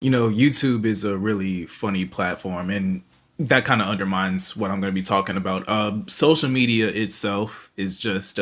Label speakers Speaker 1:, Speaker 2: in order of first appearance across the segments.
Speaker 1: You know, YouTube is a really funny platform, and that kind of undermines what I'm going to be talking about. Social media itself is just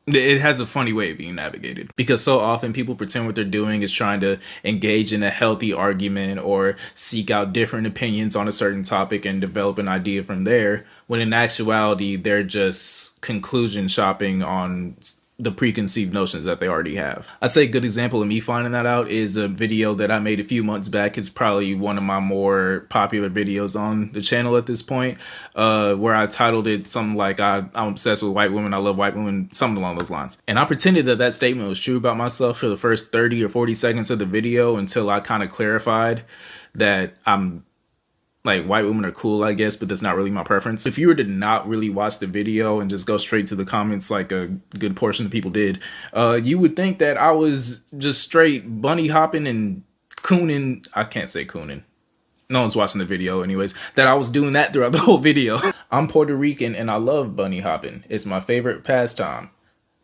Speaker 1: it has a funny way of being navigated because so often people pretend what they're doing is trying to engage in a healthy argument or seek out different opinions on a certain topic and develop an idea from there, when in actuality they're just conclusion shopping on the preconceived notions that they already have. I'd say a good example of me finding that out is a video that I made a few months back. It's probably one of my more popular videos on the channel at this point, where I titled it something like I'm obsessed with white women, I love white women, something along those lines. And I pretended that that statement was true about myself for the first 30 or 40 seconds of the video until I kind of clarified that I'm like, white women are cool, I guess, but that's not really my preference. If you were to not really watch the video and just go straight to the comments like a good portion of people did, you would think that I was just straight bunny hopping and cooning. I can't say cooning. No one's watching the video anyways. That I was doing that throughout the whole video. I'm Puerto Rican and I love bunny hopping. It's my favorite pastime.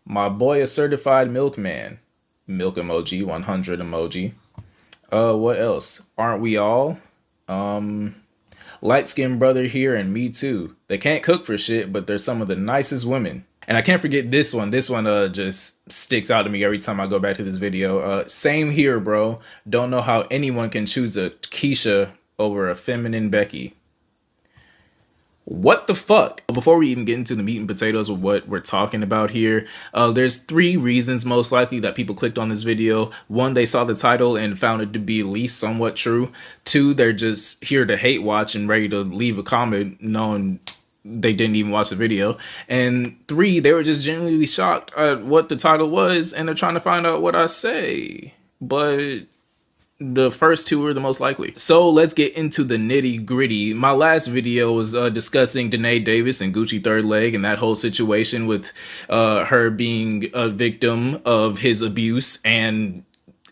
Speaker 1: My boy a certified milkman. Milk emoji, 100 emoji. What else? Aren't we all? Light-skinned brother here and me too. They can't cook for shit, but they're some of the nicest women. And I can't forget this one. This one just sticks out to me every time I go back to this video. Same here, bro. Don't know how anyone can choose a Keisha over a feminine Becky. What the fuck? Before we even get into the meat and potatoes of what we're talking about here, there's three reasons most likely that people clicked on this video. One, they saw the title and found it to be at least somewhat true. Two, they're just here to hate watch and ready to leave a comment knowing they didn't even watch the video. And three, they were just genuinely shocked at what the title was and they're trying to find out what I say. But the first two are the most likely. So let's get into the nitty gritty. My last video was discussing Danae Davis and Gucci Third Leg and that whole situation with her being a victim of his abuse and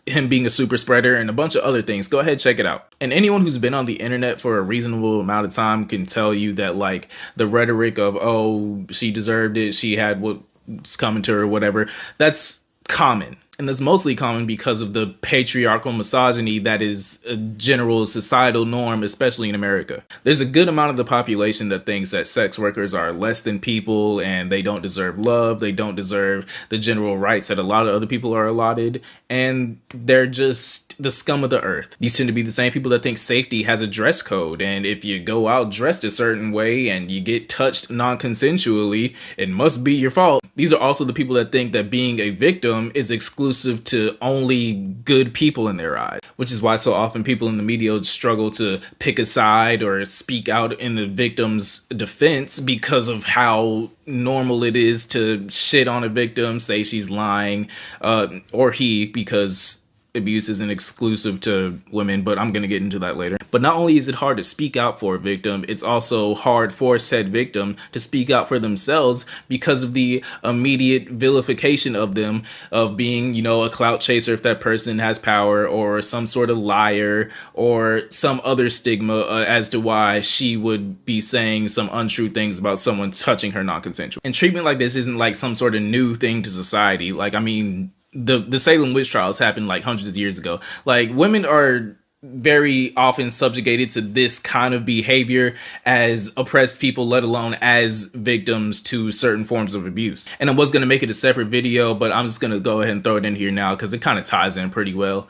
Speaker 1: him being a super spreader and a bunch of other things. Go ahead, check it out. And anyone who's been on the internet for a reasonable amount of time can tell you that, like, the rhetoric of, oh, she deserved it, she had what's coming to her, whatever, that's common. And that's mostly common because of the patriarchal misogyny that is a general societal norm, especially in America. There's a good amount of the population that thinks that sex workers are less than people and they don't deserve love, they don't deserve the general rights that a lot of other people are allotted, and they're just the scum of the earth. These tend to be the same people that think safety has a dress code, and if you go out dressed a certain way and you get touched non-consensually, it must be your fault. These are also the people that think that being a victim is exclusive to only good people in their eyes, which is why so often people in the media struggle to pick a side or speak out in the victim's defense because of how normal it is to shit on a victim, say she's lying, or he, because abuse isn't exclusive to women, but I'm going to get into that later. But not only is it hard to speak out for a victim, it's also hard for said victim to speak out for themselves because of the immediate vilification of them, of being, you know, a clout chaser if that person has power, or some sort of liar, or some other stigma as to why she would be saying some untrue things about someone touching her non-consensual. And treatment like this isn't like some sort of new thing to society. Like, I mean, the Salem witch trials happened like hundreds of years ago. Like, women are very often subjugated to this kind of behavior as oppressed people, let alone as victims to certain forms of abuse. And I was going to make it a separate video, but I'm just going to go ahead and throw it in here now because it kind of ties in pretty well.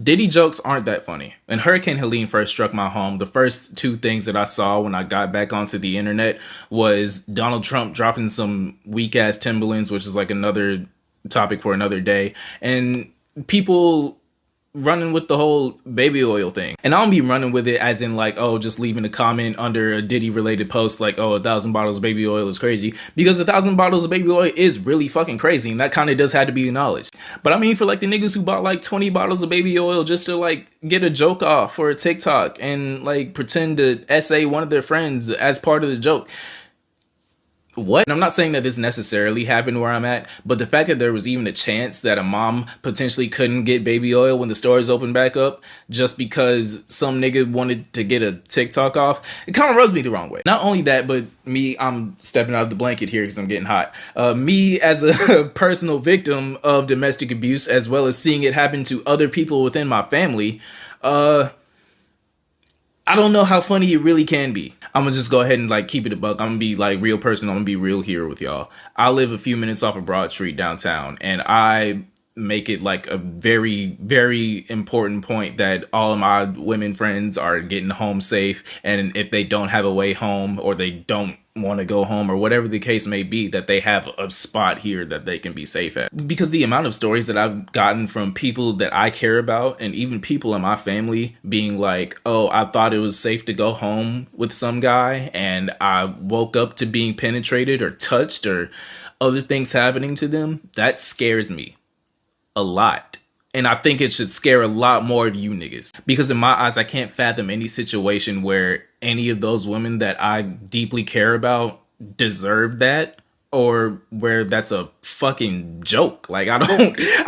Speaker 1: Diddy jokes aren't that funny. When Hurricane Helene first struck my home, the first two things that I saw when I got back onto the internet was Donald Trump dropping some weak ass Timberlands, which is like another topic for another day, and people running with the whole baby oil thing. And I don't be running with it as in like, oh, just leaving a comment under a Diddy related post like, oh, 1,000 bottles of baby oil is crazy, because 1,000 bottles of baby oil is really fucking crazy, and that kind of does have to be acknowledged. But I mean, for like the niggas who bought like 20 bottles of baby oil just to like get a joke off for a TikTok and like pretend to essay one of their friends as part of the joke, what? And I'm not saying that this necessarily happened where I'm at, but the fact that there was even a chance that a mom potentially couldn't get baby oil when the stores opened back up just because some nigga wanted to get a TikTok off, it kind of rubs me the wrong way. Not only that, but me, I'm stepping out of the blanket here because I'm getting hot. Me as a personal victim of domestic abuse, as well as seeing it happen to other people within my family, I don't know how funny it really can be. I'm gonna just go ahead and like keep it a buck. I'm gonna be like real person. I'm gonna be real here with y'all. I live a few minutes off of Broad Street downtown, and I make it like a very, very important point that all of my women friends are getting home safe. And if they don't have a way home, or they don't want to go home, or whatever the case may be, that they have a spot here that they can be safe at. Because the amount of stories that I've gotten from people that I care about, and even people in my family being like, oh, I thought it was safe to go home with some guy, and I woke up to being penetrated or touched or other things happening to them, that scares me a lot. And I think it should scare a lot more of you niggas. Because in my eyes, I can't fathom any situation where any of those women that I deeply care about deserve that, or where that's a fucking joke. Like, I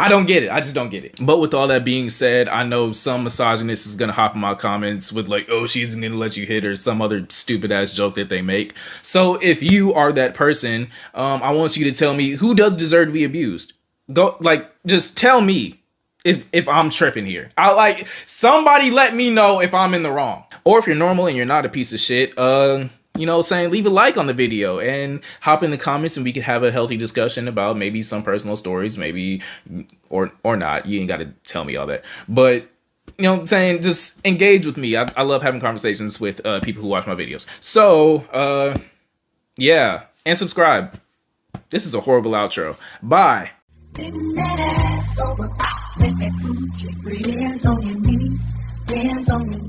Speaker 1: don't get it. I just don't get it. But with all that being said, I know some misogynist is gonna hop in my comments with like, oh, she isn't gonna let you hit her, some other stupid ass joke that they make. So if you are that person, I want you to tell me, who does deserve to be abused? Go, like, just tell me if I'm tripping here. I like, somebody let me know if I'm in the wrong. Or if you're normal and you're not a piece of shit, you know, saying leave a like on the video and hop in the comments, and we could have a healthy discussion about maybe some personal stories, maybe, or not. You ain't got to tell me all that. But, you know what I'm saying, just engage with me. I love having conversations with people who watch my videos. So, yeah, and subscribe. This is a horrible outro. Bye.
Speaker 2: Bend that ass over, let me put your hands on your knees, hands on your knees.